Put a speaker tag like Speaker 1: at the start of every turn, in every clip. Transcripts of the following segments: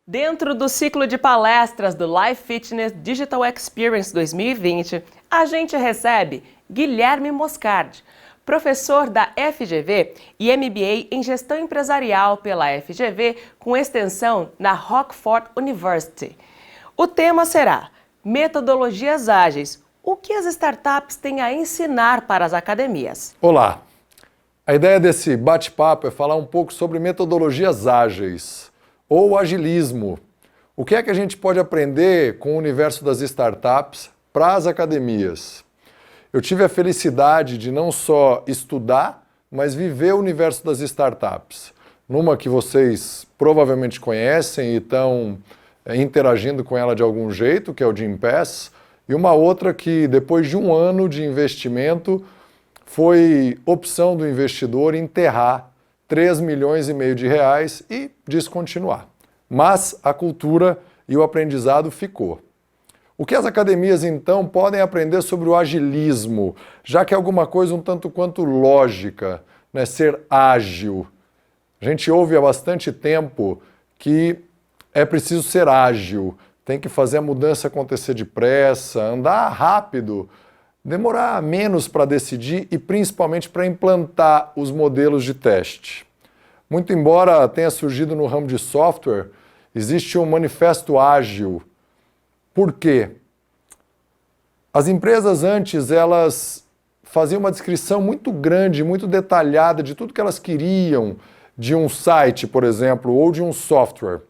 Speaker 1: Dentro do ciclo de palestras do Life Fitness Digital Experience 2020, a gente recebe Guilherme Moscardi, professor da FGV e MBA em Gestão Empresarial pela FGV, com extensão na Rockford University. O tema será Metodologias Ágeis. O que as startups têm a ensinar para as academias?
Speaker 2: Olá! A ideia desse bate-papo é falar um pouco sobre metodologias ágeis, ou agilismo. O que é que a gente pode aprender com o universo das startups para as academias? Eu tive a felicidade de não só estudar, mas viver o universo das startups. Numa que vocês provavelmente conhecem e estão interagindo com ela de algum jeito, que é o Gympass, e uma outra que, depois de um ano de investimento, foi opção do investidor enterrar 3,5 milhões de reais e descontinuar. Mas a cultura e o aprendizado ficou. O que as academias, então, podem aprender sobre o agilismo, já que é alguma coisa um tanto quanto lógica, né? Ser ágil. A gente ouve há bastante tempo que é preciso ser ágil, tem que fazer a mudança acontecer depressa, andar rápido, demorar menos para decidir e principalmente para implantar os modelos de teste. Muito embora tenha surgido no ramo de software, existe um manifesto ágil. Por quê? As empresas antes, elas faziam uma descrição muito grande, muito detalhada de tudo que elas queriam de um site, por exemplo, ou de um software.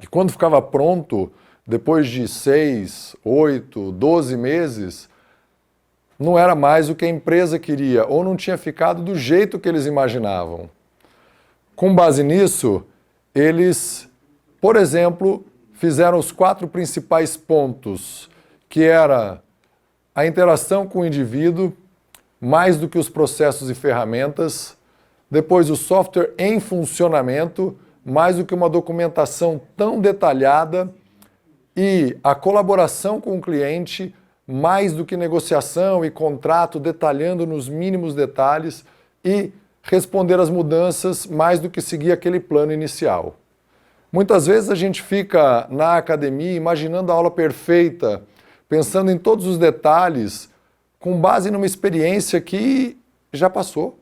Speaker 2: E quando ficava pronto, depois de 6, 8, 12 meses, não era mais o que a empresa queria, ou não tinha ficado do jeito que eles imaginavam. Com base nisso, eles, por exemplo, fizeram os 4 principais pontos, que era a interação com o indivíduo, mais do que os processos e ferramentas, depois o software em funcionamento, mais do que uma documentação tão detalhada, e a colaboração com o cliente, mais do que negociação e contrato, detalhando nos mínimos detalhes, e responder às mudanças, mais do que seguir aquele plano inicial. Muitas vezes a gente fica na academia imaginando a aula perfeita, pensando em todos os detalhes, com base numa experiência que já passou,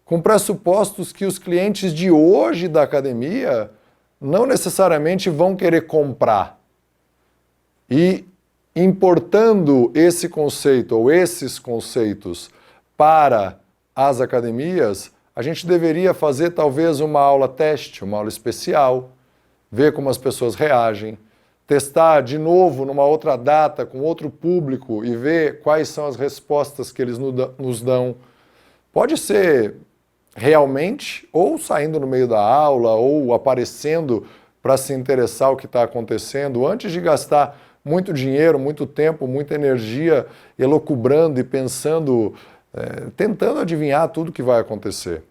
Speaker 2: com pressupostos que os clientes de hoje da academia não necessariamente vão querer comprar. E importando esse conceito ou esses conceitos para as academias, a gente deveria fazer talvez uma aula teste, uma aula especial, ver como as pessoas reagem, testar de novo numa outra data com outro público e ver quais são as respostas que eles nos dão. Pode ser realmente ou saindo no meio da aula ou aparecendo para se interessar o que está acontecendo, antes de gastar muito dinheiro, muito tempo, muita energia, elucubrando e pensando, tentando adivinhar tudo que vai acontecer.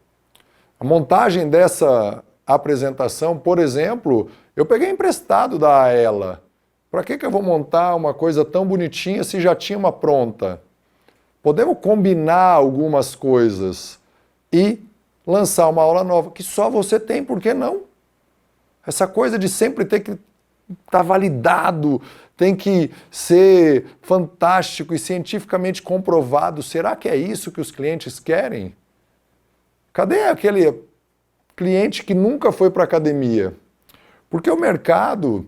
Speaker 2: A montagem dessa apresentação, por exemplo, eu peguei emprestado da Aela. Para que eu vou montar uma coisa tão bonitinha se já tinha uma pronta? Podemos combinar algumas coisas e lançar uma aula nova, que só você tem, por que não? Essa coisa de sempre ter que estar validado, tem que ser fantástico e cientificamente comprovado. Será que é isso que os clientes querem? Cadê aquele cliente que nunca foi para a academia? Porque o mercado,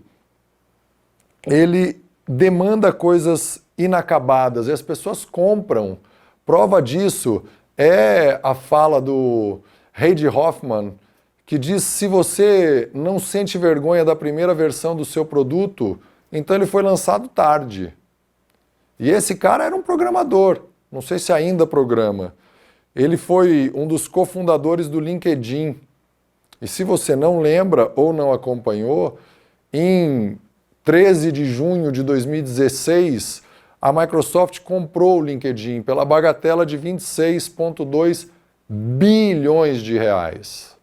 Speaker 2: ele demanda coisas inacabadas e as pessoas compram. Prova disso é a fala do Reid Hoffman, que diz: se você não sente vergonha da primeira versão do seu produto, então ele foi lançado tarde. E esse cara era um programador, não sei se ainda programa. Ele foi um dos cofundadores do LinkedIn. E se você não lembra ou não acompanhou, em 13 de junho de 2016, a Microsoft comprou o LinkedIn pela bagatela de 26,2 bilhões de reais.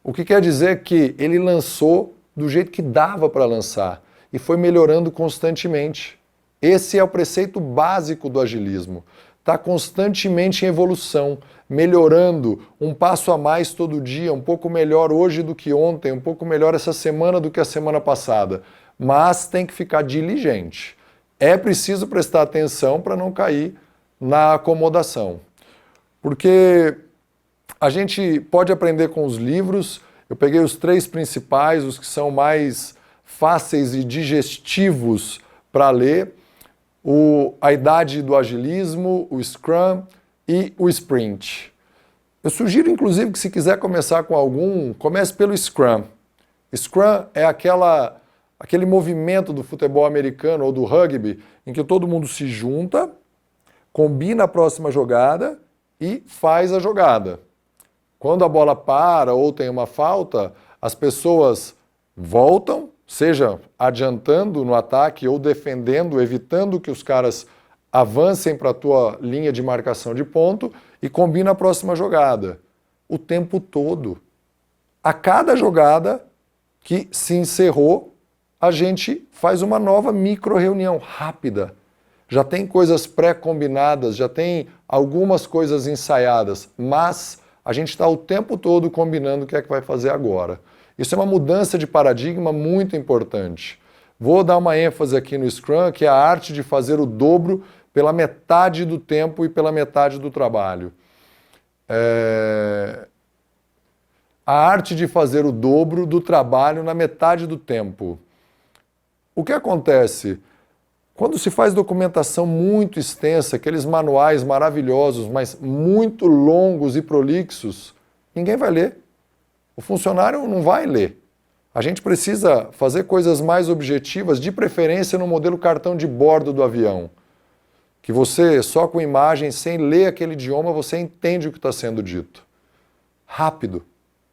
Speaker 2: O que quer dizer que ele lançou do jeito que dava para lançar e foi melhorando constantemente. Esse é o preceito básico do agilismo. está constantemente em evolução, melhorando, um passo a mais todo dia, um pouco melhor hoje do que ontem, um pouco melhor essa semana do que a semana passada. Mas tem que ficar diligente. É preciso prestar atenção para não cair na acomodação. Porque a gente pode aprender com os livros. Eu peguei os 3 principais, os que são mais fáceis e digestivos para ler. A idade do agilismo, o Scrum e o Sprint. Eu sugiro, inclusive, que se quiser começar com algum, comece pelo Scrum. Scrum é aquele movimento do futebol americano ou do rugby em que todo mundo se junta, combina a próxima jogada e faz a jogada. Quando a bola para ou tem uma falta, as pessoas voltam, seja adiantando no ataque ou defendendo, evitando que os caras avancem para a tua linha de marcação de ponto e combina a próxima jogada. O tempo todo. A cada jogada que se encerrou, a gente faz uma nova micro-reunião rápida. Já tem coisas pré-combinadas, já tem algumas coisas ensaiadas, mas a gente está o tempo todo combinando o que é que vai fazer agora. Isso é uma mudança de paradigma muito importante. Vou dar uma ênfase aqui no Scrum, que é a arte de fazer o dobro pela metade do tempo e pela metade do trabalho. A arte de fazer o dobro do trabalho na metade do tempo. O que acontece? Quando se faz documentação muito extensa, aqueles manuais maravilhosos, mas muito longos e prolixos, ninguém vai ler. O funcionário não vai ler. A gente precisa fazer coisas mais objetivas, de preferência no modelo cartão de bordo do avião. Que você, só com imagem, sem ler aquele idioma, você entende o que está sendo dito. Rápido,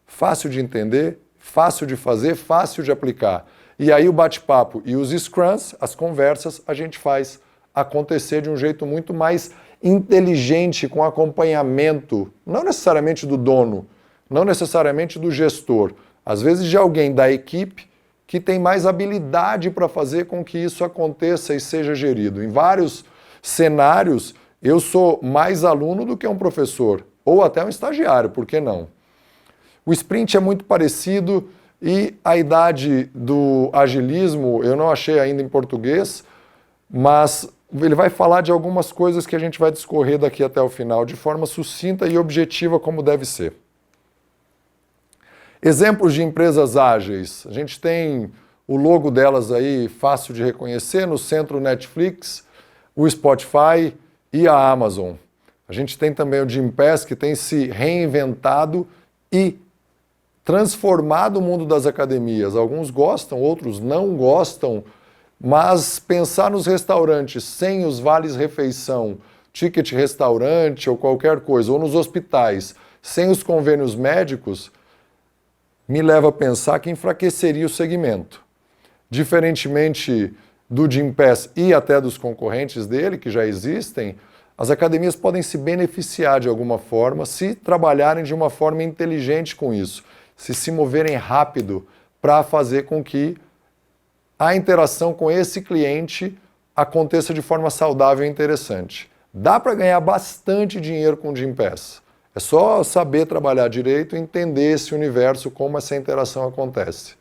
Speaker 2: fácil de entender, fácil de fazer, fácil de aplicar. E aí o bate-papo e os scrums, as conversas, a gente faz acontecer de um jeito muito mais inteligente, com acompanhamento, não necessariamente do dono, não necessariamente do gestor, às vezes de alguém da equipe que tem mais habilidade para fazer com que isso aconteça e seja gerido. Em vários cenários, eu sou mais aluno do que um professor, ou até um estagiário, por que não? O sprint é muito parecido e a idade do agilismo, eu não achei ainda em português, mas ele vai falar de algumas coisas que a gente vai discorrer daqui até o final, de forma sucinta e objetiva como deve ser. Exemplos de empresas ágeis. A gente tem o logo delas aí fácil de reconhecer, no centro Netflix, o Spotify e a Amazon. A gente tem também o Gympass, que tem se reinventado e transformado o mundo das academias. Alguns gostam, outros não gostam, mas pensar nos restaurantes sem os vales-refeição, ticket restaurante ou qualquer coisa, ou nos hospitais sem os convênios médicos, me leva a pensar que enfraqueceria o segmento. Diferentemente do Gympass e até dos concorrentes dele, que já existem, as academias podem se beneficiar de alguma forma se trabalharem de uma forma inteligente com isso, se moverem rápido para fazer com que a interação com esse cliente aconteça de forma saudável e interessante. Dá para ganhar bastante dinheiro com o Gympass. É só saber trabalhar direito e entender esse universo, como essa interação acontece.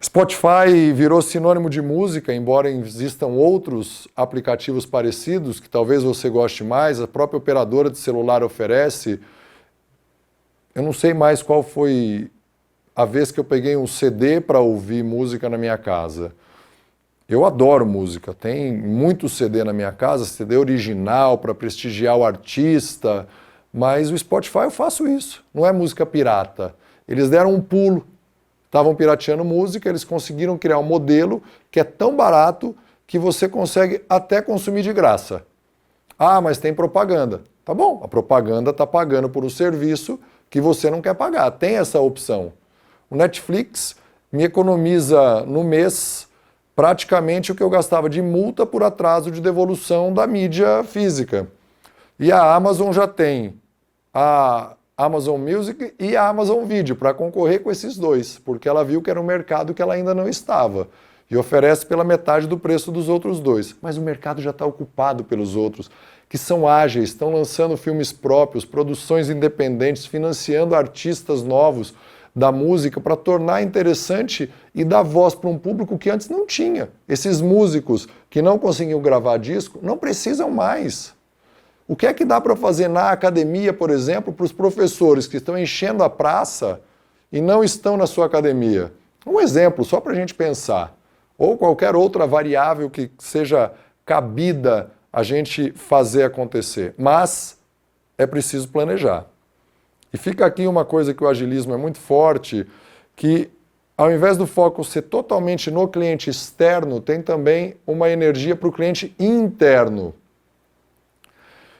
Speaker 2: Spotify virou sinônimo de música, embora existam outros aplicativos parecidos, que talvez você goste mais, a própria operadora de celular oferece. Eu não sei mais qual foi a vez que eu peguei um CD para ouvir música na minha casa. Eu adoro música, tem muito CD na minha casa, CD original para prestigiar o artista, mas o Spotify eu faço isso, não é música pirata. Eles deram um pulo, estavam pirateando música, eles conseguiram criar um modelo que é tão barato que você consegue até consumir de graça. Ah, mas tem propaganda. Tá bom, a propaganda está pagando por um serviço que você não quer pagar, tem essa opção. O Netflix me economiza no mês praticamente o que eu gastava de multa por atraso de devolução da mídia física. E a Amazon já tem a Amazon Music e a Amazon Video para concorrer com esses dois, porque ela viu que era um mercado que ela ainda não estava. e oferece pela metade do preço dos outros dois. Mas o mercado já está ocupado pelos outros, que são ágeis, estão lançando filmes próprios, produções independentes, financiando artistas novos da música para tornar interessante e dar voz para um público que antes não tinha. Esses músicos que não conseguiam gravar disco não precisam mais. O que é que dá para fazer na academia, por exemplo, para os professores que estão enchendo a praça e não estão na sua academia? Um exemplo, só para a gente pensar. Ou qualquer outra variável que seja cabida a gente fazer acontecer. Mas é preciso planejar. E fica aqui uma coisa que o agilismo é muito forte, que ao invés do foco ser totalmente no cliente externo, tem também uma energia para o cliente interno.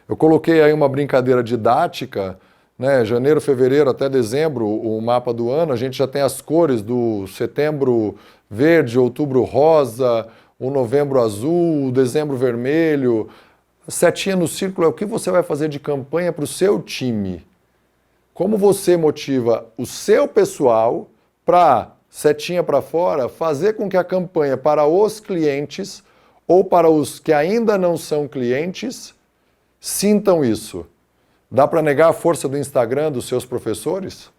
Speaker 2: Eu coloquei aí uma brincadeira didática, né? Janeiro, fevereiro até dezembro, o mapa do ano, a gente já tem as cores do setembro verde, outubro rosa, o novembro azul, o dezembro vermelho. Setinha no círculo é o que você vai fazer de campanha para o seu time. Como você motiva o seu pessoal para, setinha para fora, fazer com que a campanha para os clientes ou para os que ainda não são clientes sintam isso. Dá para negar a força do Instagram dos seus professores?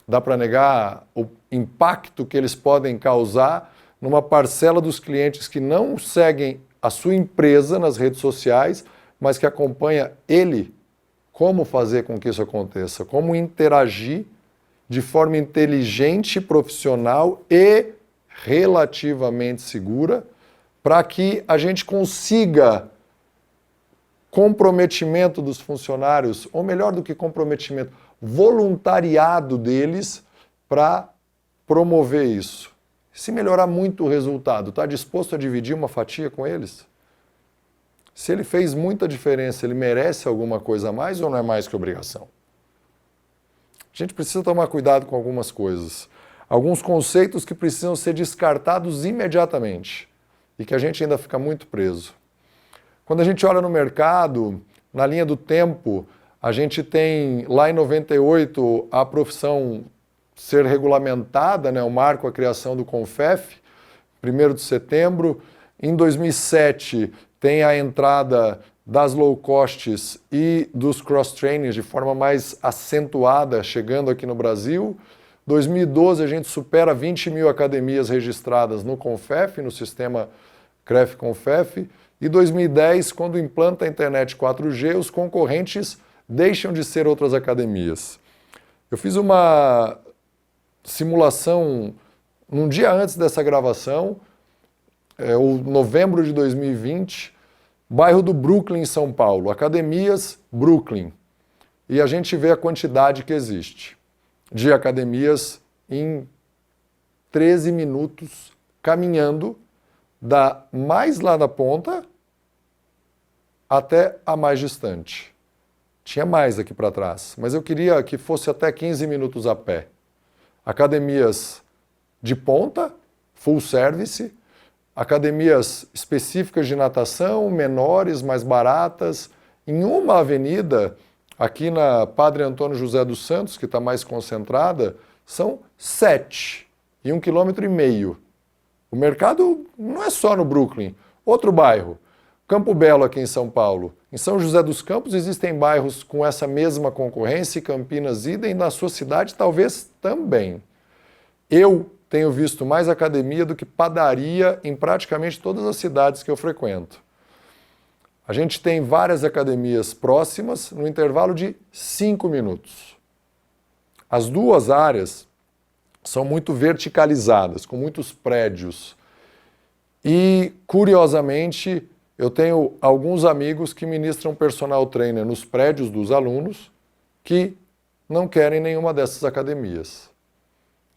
Speaker 2: Dá para negar o impacto que eles podem causar numa parcela dos clientes que não seguem a sua empresa nas redes sociais, mas que acompanha ele? Como fazer com que isso aconteça? Como interagir de forma inteligente, profissional e relativamente segura para que a gente consiga comprometimento dos funcionários, ou melhor do que comprometimento, voluntariado deles para promover isso. Se melhorar muito o resultado, está disposto a dividir uma fatia com eles? Se ele fez muita diferença, ele merece alguma coisa a mais ou não é mais que obrigação? A gente precisa tomar cuidado com algumas coisas. Alguns conceitos que precisam ser descartados imediatamente e que a gente ainda fica muito preso. Quando a gente olha no mercado, na linha do tempo, a gente tem lá em 98 a profissão ser regulamentada, né, o marco, a criação do CONFEF, 1º de setembro. Em 2007 tem a entrada das low costs e dos cross-trainings de forma mais acentuada, chegando aqui no Brasil. 2012 a gente supera 20 mil academias registradas no CONFEF, no sistema CREF-CONFEF. E 2010, quando implanta a internet 4G, os concorrentes deixam de ser outras academias. Eu fiz uma simulação num dia antes dessa gravação, o novembro de 2020, bairro do Brooklyn, em São Paulo, academias Brooklyn. E a gente vê a quantidade que existe de academias em 13 minutos, caminhando da mais lá da ponta até a mais distante. Tinha mais aqui para trás, mas eu queria que fosse até 15 minutos a pé. Academias de ponta, full service, academias específicas de natação, menores, mais baratas. Em uma avenida, aqui na Padre Antônio José dos Santos, que está mais concentrada, são 7 e 1,5 km. O mercado não é só no Brooklyn. Outro bairro, Campo Belo, aqui em São Paulo. Em São José dos Campos existem bairros com essa mesma concorrência, Campinas idem, na sua cidade talvez também. Eu tenho visto mais academia do que padaria em praticamente todas as cidades que eu frequento. A gente tem várias academias próximas no intervalo de 5 minutos. As duas áreas são muito verticalizadas, com muitos prédios. E, curiosamente, eu tenho alguns amigos que ministram personal trainer nos prédios dos alunos que não querem nenhuma dessas academias.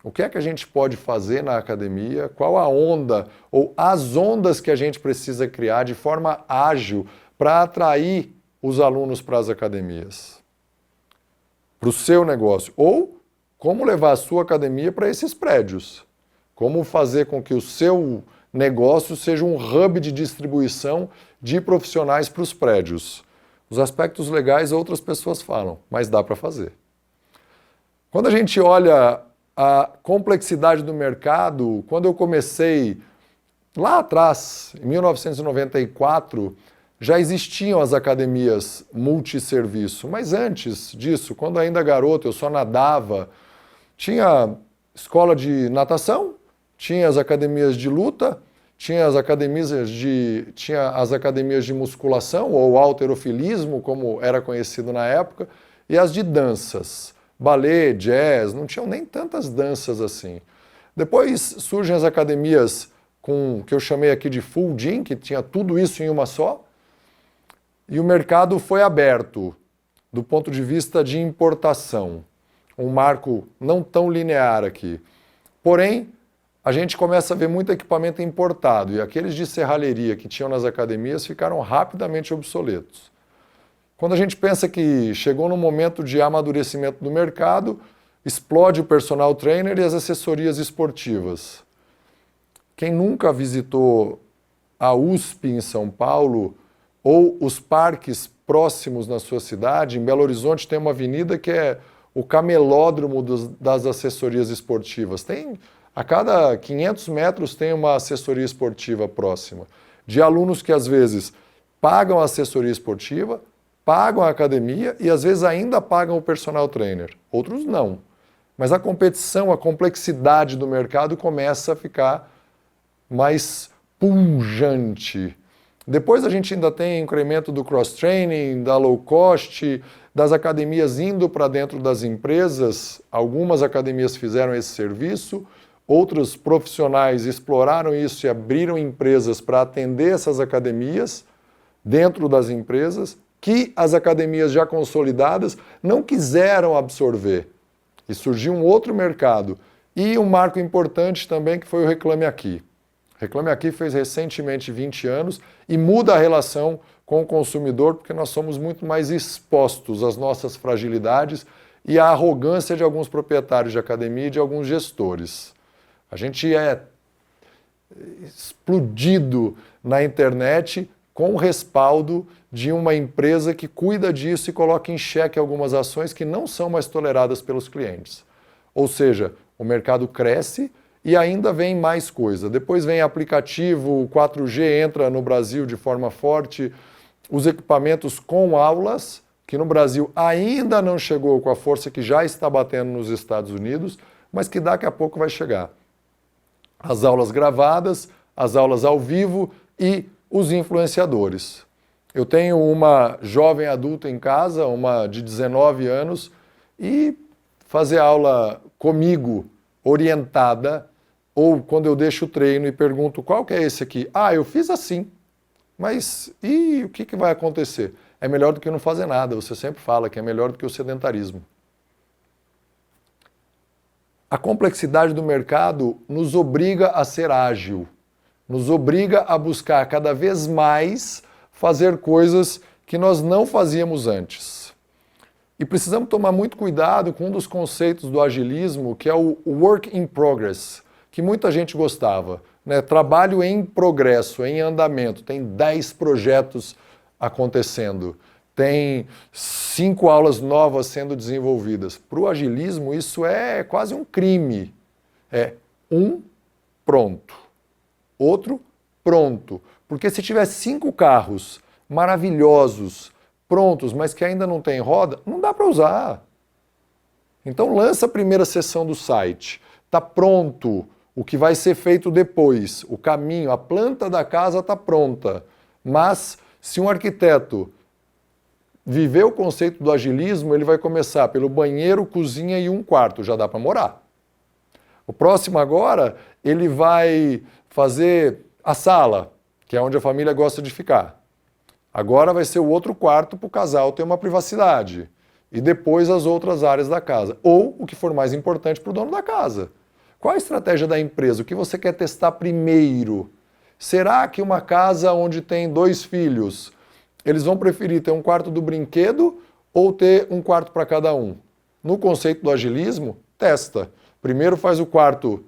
Speaker 2: O que é que a gente pode fazer na academia? Qual a onda ou as ondas que a gente precisa criar de forma ágil para atrair os alunos para as academias? Para o seu negócio. Ou como levar a sua academia para esses prédios. Como fazer com que o seu negócio seja um hub de distribuição de profissionais para os prédios. Os aspectos legais outras pessoas falam, mas dá para fazer. Quando a gente olha a complexidade do mercado, quando eu comecei lá atrás, em 1994, já existiam as academias multisserviço, mas antes disso, quando ainda garoto, eu só nadava, tinha escola de natação, tinha as academias de luta, tinha as academias de musculação, ou halterofilismo, como era conhecido na época, e as de danças, ballet, jazz, não tinham nem tantas danças assim. Depois surgem as academias que eu chamei aqui de full gym, que tinha tudo isso em uma só, e o mercado foi aberto do ponto de vista de importação. Um marco não tão linear aqui. Porém, a gente começa a ver muito equipamento importado, e aqueles de serralheria que tinham nas academias ficaram rapidamente obsoletos. Quando a gente pensa que chegou no momento de amadurecimento do mercado, explode o personal trainer e as assessorias esportivas. Quem nunca visitou a USP em São Paulo ou os parques próximos na sua cidade, em Belo Horizonte tem uma avenida que é o camelódromo das assessorias esportivas. A cada 500 metros tem uma assessoria esportiva próxima, de alunos que às vezes pagam a assessoria esportiva, pagam a academia e às vezes ainda pagam o personal trainer. Outros não. Mas a competição, a complexidade do mercado começa a ficar mais pujante. Depois a gente ainda tem incremento do cross-training, da low cost, das academias indo para dentro das empresas. Algumas academias fizeram esse serviço, outros profissionais exploraram isso e abriram empresas para atender essas academias dentro das empresas, que as academias já consolidadas não quiseram absorver. E surgiu um outro mercado. E um marco importante também que foi o Reclame Aqui. Reclame Aqui fez recentemente 20 anos e muda a relação com o consumidor, porque nós somos muito mais expostos às nossas fragilidades e à arrogância de alguns proprietários de academia e de alguns gestores. A gente é explodido na internet com o respaldo de uma empresa que cuida disso e coloca em xeque algumas ações que não são mais toleradas pelos clientes. Ou seja, o mercado cresce e ainda vem mais coisa. Depois vem aplicativo, o 4G entra no Brasil de forma forte, os equipamentos com aulas, que no Brasil ainda não chegou com a força que já está batendo nos Estados Unidos, mas que daqui a pouco vai chegar. As aulas gravadas, as aulas ao vivo e os influenciadores. Eu tenho uma jovem adulta em casa, uma de 19 anos, e fazer aula comigo, orientada, ou quando eu deixo o treino e pergunto qual que é esse aqui? Ah, eu fiz assim. Mas e o que vai acontecer? É melhor do que não fazer nada. Você sempre fala que é melhor do que o sedentarismo. A complexidade do mercado nos obriga a ser ágil, nos obriga a buscar cada vez mais fazer coisas que nós não fazíamos antes. E precisamos tomar muito cuidado com um dos conceitos do agilismo, que é o work in progress, que muita gente gostava, né? Trabalho em progresso, em andamento. Tem 10 projetos acontecendo, tem 5 aulas novas sendo desenvolvidas. Para o agilismo, isso é quase um crime. É pronto, outro pronto. Porque se tiver 5 carros maravilhosos, prontos, mas que ainda não tem roda, não dá para usar. Então lança a primeira sessão do site, está pronto o que vai ser feito depois, o caminho, a planta da casa está pronta. Mas se um arquiteto viver o conceito do agilismo, ele vai começar pelo banheiro, cozinha e um quarto, já dá para morar. O próximo agora, ele vai fazer a sala, que é onde a família gosta de ficar. Agora vai ser o outro quarto para o casal ter uma privacidade. E depois as outras áreas da casa. Ou o que for mais importante para o dono da casa. Qual a estratégia da empresa? O que você quer testar primeiro? Será que uma casa onde tem 2 filhos, eles vão preferir ter um quarto do brinquedo ou ter um quarto para cada um? No conceito do agilismo, testa. Primeiro faz o quarto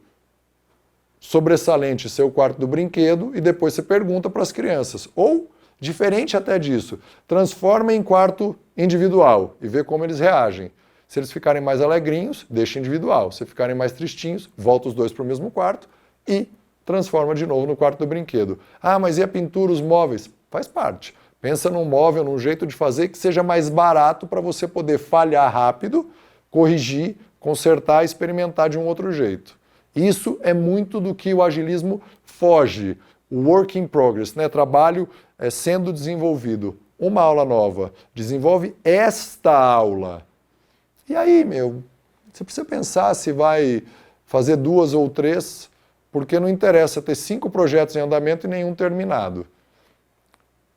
Speaker 2: sobressalente ser o quarto do brinquedo e depois você pergunta para as crianças. Ou, diferente até disso, transforma em quarto individual e vê como eles reagem. Se eles ficarem mais alegrinhos, deixa individual. Se ficarem mais tristinhos, volta os 2 para o mesmo quarto e transforma de novo no quarto do brinquedo. Ah, mas e a pintura, os móveis? Faz parte. Pensa num móvel, num jeito de fazer que seja mais barato para você poder falhar rápido, corrigir, consertar, experimentar de um outro jeito. Isso é muito do que o agilismo foge. O work in progress, né? Trabalho sendo desenvolvido. Uma aula nova desenvolve esta aula. E aí, você precisa pensar se vai fazer 2 ou 3, porque não interessa ter 5 projetos em andamento e nenhum terminado.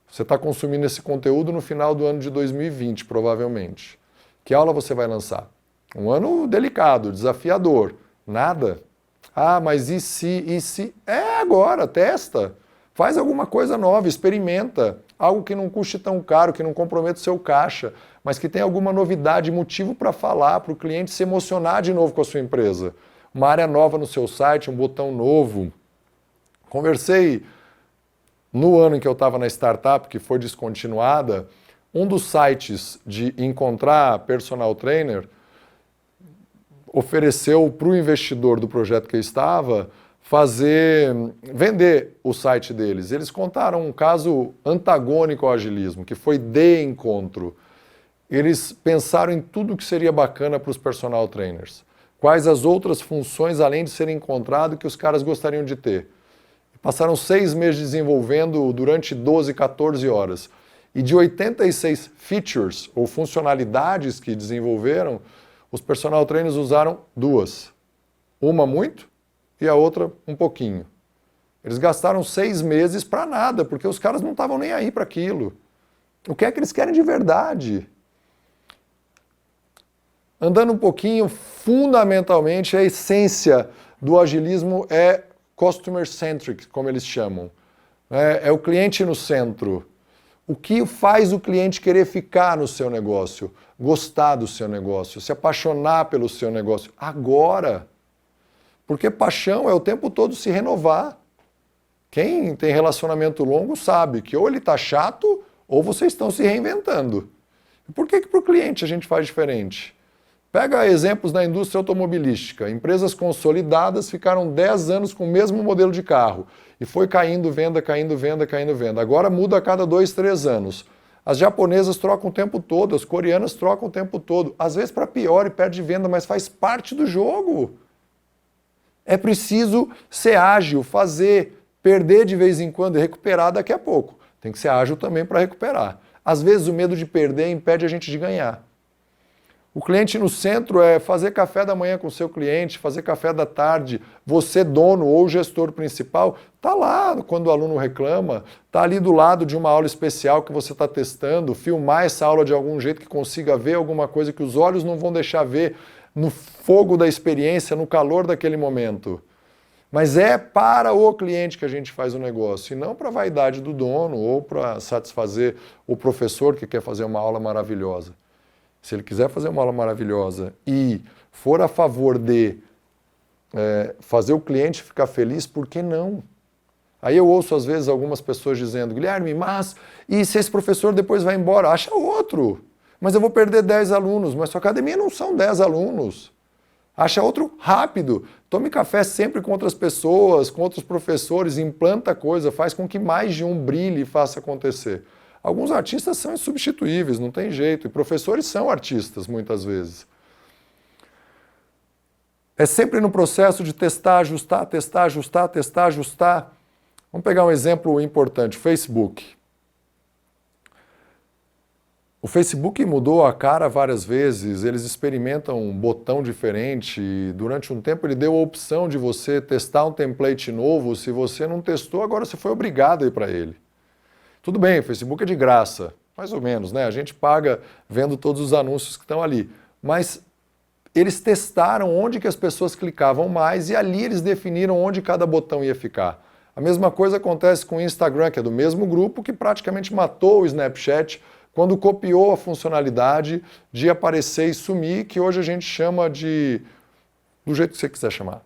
Speaker 2: Você está consumindo esse conteúdo no final do ano de 2020, provavelmente. Que aula você vai lançar? Um ano delicado, desafiador. Nada? Ah, mas e se? É agora, testa. Faz alguma coisa nova, experimenta. Algo que não custe tão caro, que não comprometa o seu caixa, mas que tenha alguma novidade, motivo para falar, para o cliente se emocionar de novo com a sua empresa. Uma área nova no seu site, um botão novo. Conversei no ano em que eu estava na startup, que foi descontinuada, um dos sites de encontrar personal trainer ofereceu para o investidor do projeto que eu estava vender o site deles. Eles contaram um caso antagônico ao agilismo, que foi de encontro. Eles pensaram em tudo que seria bacana para os personal trainers. Quais as outras funções, além de ser encontrado, que os caras gostariam de ter. Passaram 6 meses desenvolvendo durante 12, 14 horas. E de 86 features, ou funcionalidades que desenvolveram, os personal trainers usaram 2. Uma muito e a outra um pouquinho. Eles gastaram 6 meses para nada, porque os caras não estavam nem aí para aquilo. O que é que eles querem de verdade? Andando um pouquinho, fundamentalmente, a essência do agilismo é customer-centric, como eles chamam. É o cliente no centro. O que faz o cliente querer ficar no seu negócio, gostar do seu negócio, se apaixonar pelo seu negócio agora? Porque paixão é o tempo todo se renovar. Quem tem relacionamento longo sabe que ou ele está chato ou vocês estão se reinventando. Por que para o cliente a gente faz diferente? Pega exemplos da indústria automobilística. Empresas consolidadas ficaram 10 anos com o mesmo modelo de carro e foi caindo venda, caindo venda, caindo venda. Agora muda a cada 2, 3 anos. As japonesas trocam o tempo todo, as coreanas trocam o tempo todo. Às vezes para pior e perde venda, mas faz parte do jogo. É preciso ser ágil, perder de vez em quando e recuperar daqui a pouco. Tem que ser ágil também para recuperar. Às vezes o medo de perder impede a gente de ganhar. O cliente no centro é fazer café da manhã com o seu cliente, fazer café da tarde. Você, dono ou gestor principal, está lá quando o aluno reclama, está ali do lado de uma aula especial que você está testando, filmar essa aula de algum jeito que consiga ver alguma coisa que os olhos não vão deixar ver no fogo da experiência, no calor daquele momento. Mas é para o cliente que a gente faz o negócio, e não para a vaidade do dono ou para satisfazer o professor que quer fazer uma aula maravilhosa. Se ele quiser fazer uma aula maravilhosa e for a favor de fazer o cliente ficar feliz, por que não? Aí eu ouço às vezes algumas pessoas dizendo, Guilherme, mas e se esse professor depois vai embora? Acha outro. Mas eu vou perder 10 alunos, mas sua academia não são 10 alunos. Acha outro rápido. Tome café sempre com outras pessoas, com outros professores, implanta coisa, faz com que mais de um brilhe e faça acontecer. Alguns artistas são insubstituíveis, não tem jeito, e professores são artistas muitas vezes. É sempre no processo de testar, ajustar, testar, ajustar, testar, ajustar. Vamos pegar um exemplo importante, Facebook. O Facebook mudou a cara várias vezes, eles experimentam um botão diferente, e durante um tempo ele deu a opção de você testar um template novo, se você não testou, agora você foi obrigado a ir para ele. Tudo bem, o Facebook é de graça, mais ou menos, né? A gente paga vendo todos os anúncios que estão ali. Mas eles testaram onde que as pessoas clicavam mais e ali eles definiram onde cada botão ia ficar. A mesma coisa acontece com o Instagram, que é do mesmo grupo, que praticamente matou o Snapchat quando copiou a funcionalidade de aparecer e sumir, que hoje a gente chama do jeito que você quiser chamar.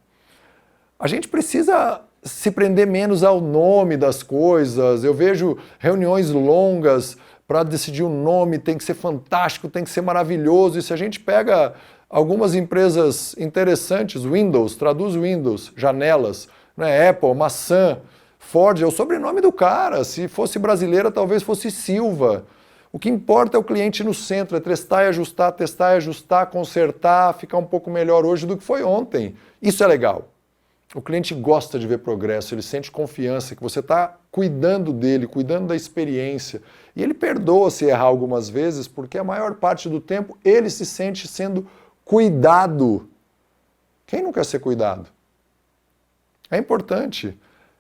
Speaker 2: A gente precisa se prender menos ao nome das coisas. Eu vejo reuniões longas para decidir o nome, tem que ser fantástico, tem que ser maravilhoso. E se a gente pega algumas empresas interessantes, Windows, traduz Windows, janelas, Não é Apple, maçã, Ford é o sobrenome do cara. Se fosse brasileira, talvez fosse Silva. O que importa é o cliente no centro, é testar e ajustar, consertar, ficar um pouco melhor hoje do que foi ontem. Isso é legal. O cliente gosta de ver progresso, ele sente confiança que você está cuidando dele, cuidando da experiência. E ele perdoa se errar algumas vezes, porque a maior parte do tempo ele se sente sendo cuidado. Quem não quer ser cuidado? É importante.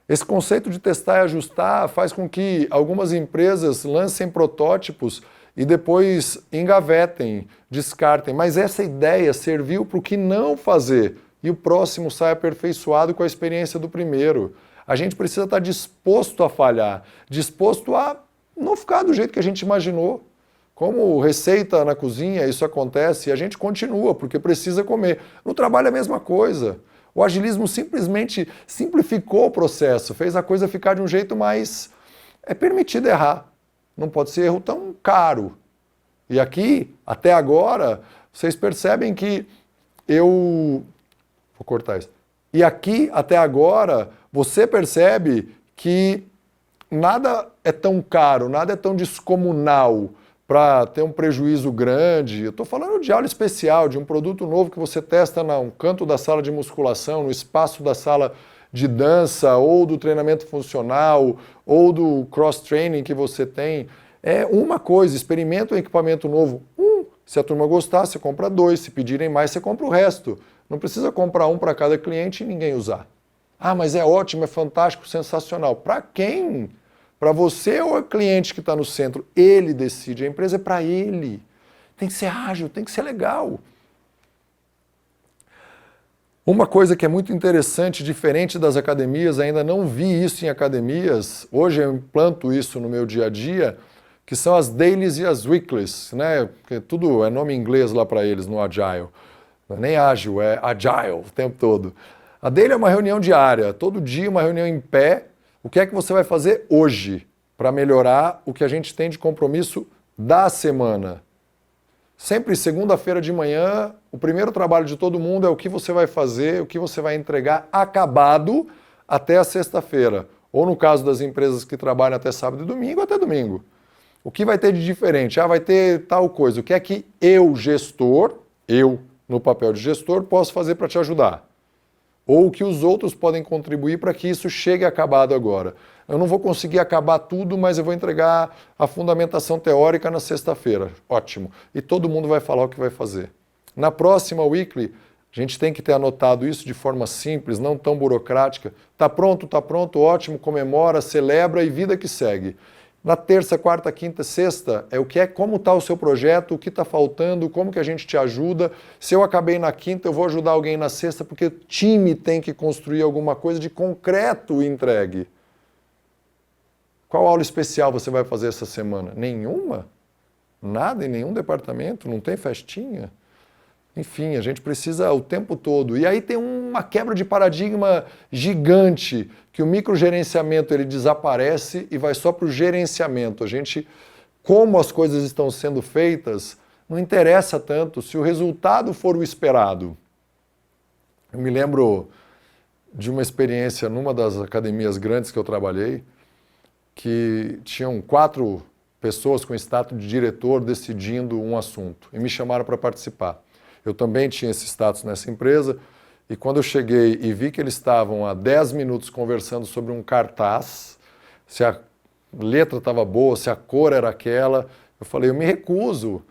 Speaker 2: Esse conceito de testar e ajustar faz com que algumas empresas lancem protótipos e depois engavetem, descartem. Mas essa ideia serviu para o que não fazer e o próximo sai aperfeiçoado com a experiência do primeiro. A gente precisa estar disposto a falhar, disposto a não ficar do jeito que a gente imaginou. Como receita na cozinha, isso acontece e a gente continua, porque precisa comer. No trabalho é a mesma coisa. O agilismo simplesmente simplificou o processo, fez a coisa ficar de um jeito mais... É permitido errar, não pode ser erro tão caro. E aqui, até agora, vocês percebem que eu... Vou cortar isso. E aqui, até agora, você percebe que nada é tão caro, nada é tão descomunal para ter um prejuízo grande. Eu estou falando de aula especial, de um produto novo que você testa num canto da sala de musculação, no espaço da sala de dança, ou do treinamento funcional, ou do cross-training que você tem. É uma coisa, experimenta um equipamento novo. Se a turma gostar, você compra 2. Se pedirem mais, você compra o resto. Não precisa comprar um para cada cliente e ninguém usar. Ah, mas é ótimo, é fantástico, sensacional. Para quem? Para você ou é o cliente que está no centro? Ele decide, a empresa é para ele. Tem que ser ágil, tem que ser legal. Uma coisa que é muito interessante, diferente das academias, ainda não vi isso em academias, hoje eu implanto isso no meu dia a dia, que são as dailies e as weeklies, né? Porque tudo é nome em inglês lá para eles no Agile. Não é nem ágil, é agile o tempo todo. A daily é uma reunião diária, todo dia uma reunião em pé. O que é que você vai fazer hoje para melhorar o que a gente tem de compromisso da semana? Sempre segunda-feira de manhã, o primeiro trabalho de todo mundo é o que você vai fazer, o que você vai entregar acabado até a sexta-feira. Ou no caso das empresas que trabalham até sábado e domingo, até domingo. O que vai ter de diferente? Ah, vai ter tal coisa. O que é que eu, gestor, no papel de gestor, posso fazer para te ajudar? Ou o que os outros podem contribuir para que isso chegue acabado agora. Eu não vou conseguir acabar tudo, mas eu vou entregar a fundamentação teórica na sexta-feira. Ótimo. E todo mundo vai falar o que vai fazer. Na próxima weekly, a gente tem que ter anotado isso de forma simples, não tão burocrática. Tá pronto, ótimo, comemora, celebra e vida que segue. Na terça, quarta, quinta, sexta, é o que é, como está o seu projeto, o que está faltando, como que a gente te ajuda. Se eu acabei na quinta, eu vou ajudar alguém na sexta, porque o time tem que construir alguma coisa de concreto e entregue. Qual aula especial você vai fazer essa semana? Nenhuma? Nada em nenhum departamento? Não tem festinha? Enfim, a gente precisa o tempo todo. E aí tem uma quebra de paradigma gigante, que o microgerenciamento ele desaparece e vai só para o gerenciamento. A gente, como as coisas estão sendo feitas, não interessa tanto se o resultado for o esperado. Eu me lembro de uma experiência numa das academias grandes que eu trabalhei, que tinham 4 pessoas com status de diretor decidindo um assunto e me chamaram para participar. Eu também tinha esse status nessa empresa e quando eu cheguei e vi que eles estavam há 10 minutos conversando sobre um cartaz, se a letra estava boa, se a cor era aquela, eu falei, eu me recuso.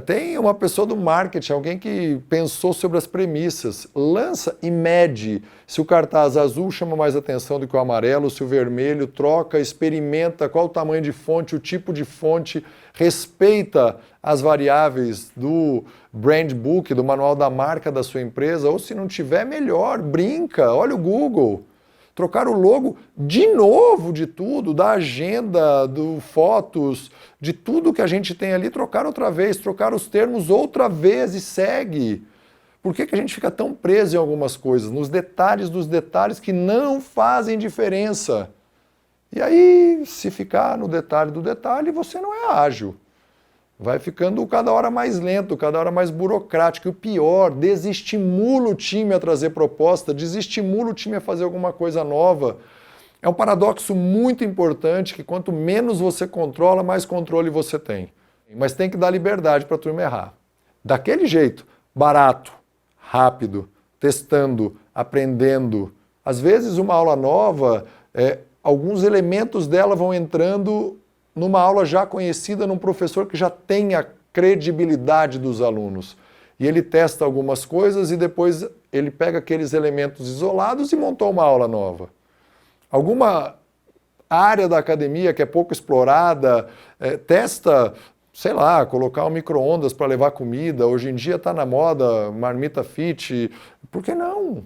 Speaker 2: Tem uma pessoa do marketing, alguém que pensou sobre as premissas, lança e mede se o cartaz azul chama mais atenção do que o amarelo, se o vermelho, troca, experimenta qual o tamanho de fonte, o tipo de fonte, respeita as variáveis do brand book, do manual da marca da sua empresa, ou se não tiver, melhor, brinca, olha o Google. Trocar o logo de novo de tudo, da agenda, do fotos, de tudo que a gente tem ali, trocar outra vez, trocar os termos outra vez e segue. Por que a gente fica tão preso em algumas coisas? Nos detalhes dos detalhes que não fazem diferença. E aí, se ficar no detalhe do detalhe, você não é ágil. vai ficando cada hora mais lento, cada hora mais burocrático. E o pior, desestimula o time a trazer proposta, desestimula o time a fazer alguma coisa nova. É um paradoxo muito importante que quanto menos você controla, mais controle você tem. Mas tem que dar liberdade para a turma errar. Daquele jeito, barato, rápido, testando, aprendendo. Às vezes uma aula nova, alguns elementos dela vão entrando numa aula já conhecida, num professor que já tem a credibilidade dos alunos. E ele testa algumas coisas e depois ele pega aqueles elementos isolados e montou uma aula nova. Alguma área da academia que é pouco explorada, testa, sei lá, colocar um micro-ondas para levar comida. Hoje em dia está na moda, marmita fit. Por que não?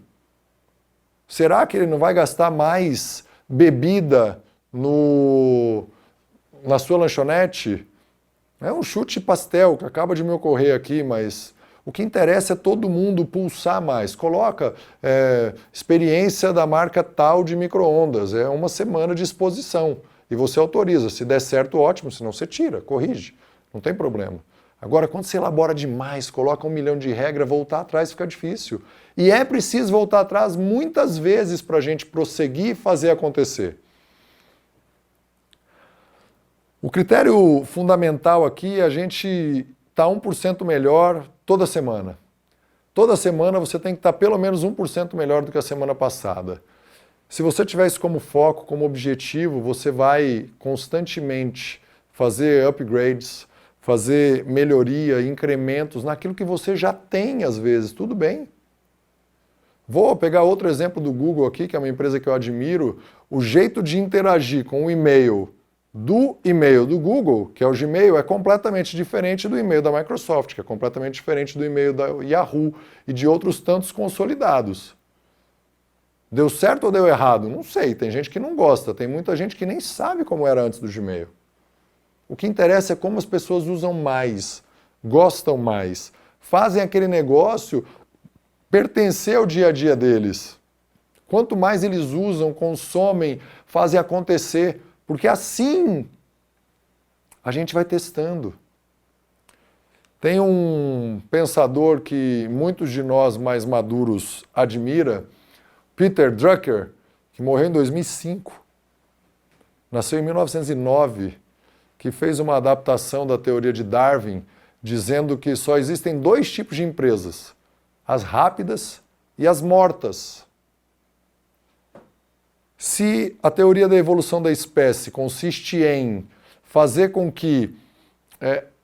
Speaker 2: Será que ele não vai gastar mais bebida na sua lanchonete? É um chute pastel que acaba de me ocorrer aqui, mas o que interessa é todo mundo pulsar mais. Coloca experiência da marca tal de micro-ondas. É uma semana de exposição. E você autoriza. Se der certo, ótimo. Se não, você tira, corrige. Não tem problema. Agora, quando você elabora demais, coloca 1 milhão de regras, voltar atrás fica difícil. E é preciso voltar atrás muitas vezes para a gente prosseguir e fazer acontecer. O critério fundamental aqui é a gente estar 1% melhor toda semana. Toda semana você tem que estar pelo menos 1% melhor do que a semana passada. Se você tiver isso como foco, como objetivo, você vai constantemente fazer upgrades, fazer melhoria, incrementos naquilo que você já tem às vezes, tudo bem. Vou pegar outro exemplo do Google aqui, que é uma empresa que eu admiro. O jeito de interagir com o e-mail do Google, que é o Gmail, é completamente diferente do e-mail da Microsoft, que é completamente diferente do e-mail da Yahoo e de outros tantos consolidados. Deu certo ou deu errado? Não sei, tem gente que não gosta, tem muita gente que nem sabe como era antes do Gmail. O que interessa é como as pessoas usam mais, gostam mais, fazem aquele negócio pertencer ao dia a dia deles. Quanto mais eles usam, consomem, fazem acontecer, porque assim a gente vai testando. Tem um pensador que muitos de nós mais maduros admira, Peter Drucker, que morreu em 2005. Nasceu em 1909, que fez uma adaptação da teoria de Darwin, dizendo que só existem 2 tipos de empresas, as rápidas e as mortas. Se a teoria da evolução da espécie consiste em fazer com que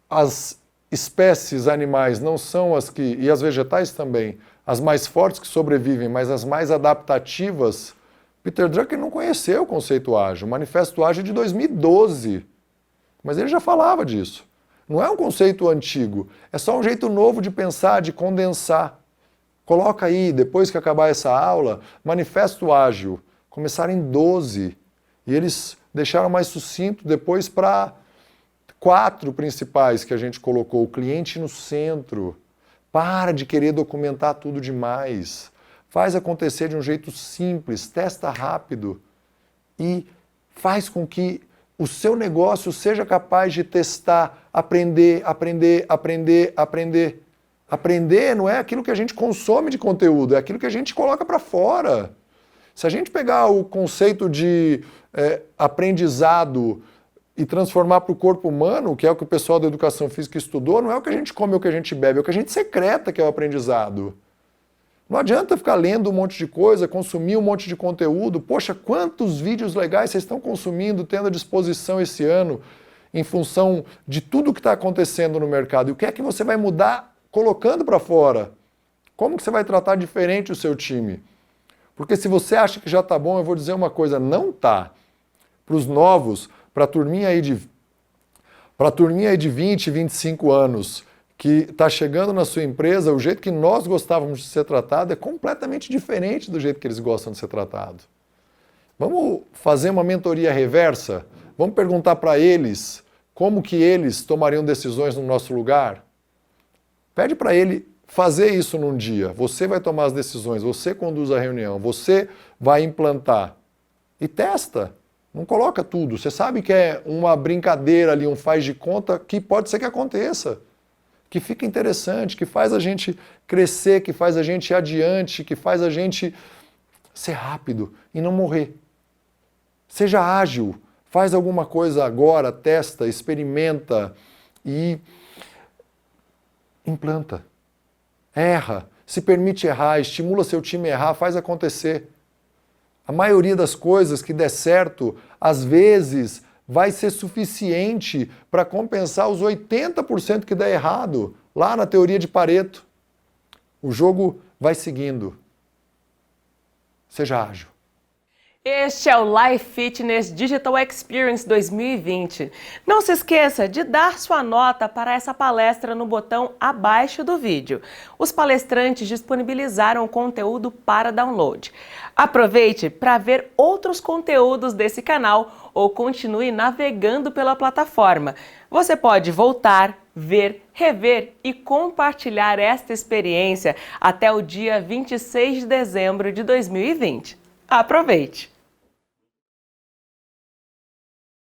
Speaker 2: as espécies animais não são as que, e as vegetais também, as mais fortes que sobrevivem, mas as mais adaptativas, Peter Drucker não conheceu o conceito ágil. O Manifesto Ágil é de 2012, mas ele já falava disso. Não é um conceito antigo, é só um jeito novo de pensar, de condensar. Coloca aí, depois que acabar essa aula, Manifesto Ágil. Começaram em 12 e eles deixaram mais sucinto depois para 4 principais que a gente colocou. O cliente no centro. Para de querer documentar tudo demais. Faz acontecer de um jeito simples, testa rápido e faz com que o seu negócio seja capaz de testar, aprender. Aprender não é aquilo que a gente consome de conteúdo, é aquilo que a gente coloca para fora. Se a gente pegar o conceito de aprendizado e transformar para o corpo humano, que é o que o pessoal da educação física estudou, não é o que a gente come ou o que a gente bebe, é o que a gente secreta que é o aprendizado. Não adianta ficar lendo um monte de coisa, consumir um monte de conteúdo. Poxa, quantos vídeos legais vocês estão consumindo, tendo à disposição esse ano, em função de tudo que está acontecendo no mercado. E o que é que você vai mudar colocando para fora? Como que você vai tratar diferente o seu time? Porque se você acha que já está bom, eu vou dizer uma coisa, não está. Para os novos, para a turminha aí de 20, 25 anos, que está chegando na sua empresa, o jeito que nós gostávamos de ser tratado é completamente diferente do jeito que eles gostam de ser tratado. Vamos fazer uma mentoria reversa? Vamos perguntar para eles como que eles tomariam decisões no nosso lugar? Pede para ele fazer isso num dia. Você vai tomar as decisões, você conduz a reunião, você vai implantar. E testa. Não coloca tudo. Você sabe que é uma brincadeira ali, um faz de conta, que pode ser que aconteça. Que fica interessante, que faz a gente crescer, que faz a gente ir adiante, que faz a gente ser rápido e não morrer. Seja ágil, faz alguma coisa agora, testa, experimenta e implanta. Erra, se permite errar, estimula seu time a errar, faz acontecer. A maioria das coisas que der certo, às vezes, vai ser suficiente para compensar os 80% que der errado, lá na teoria de Pareto. O jogo vai seguindo. Seja ágil.
Speaker 1: Este é o Life Fitness Digital Experience 2020. Não se esqueça de dar sua nota para essa palestra no botão abaixo do vídeo. Os palestrantes disponibilizaram o conteúdo para download. Aproveite para ver outros conteúdos desse canal ou continue navegando pela plataforma. Você pode voltar, ver, rever e compartilhar esta experiência até o dia 26 de dezembro de 2020. Aproveite!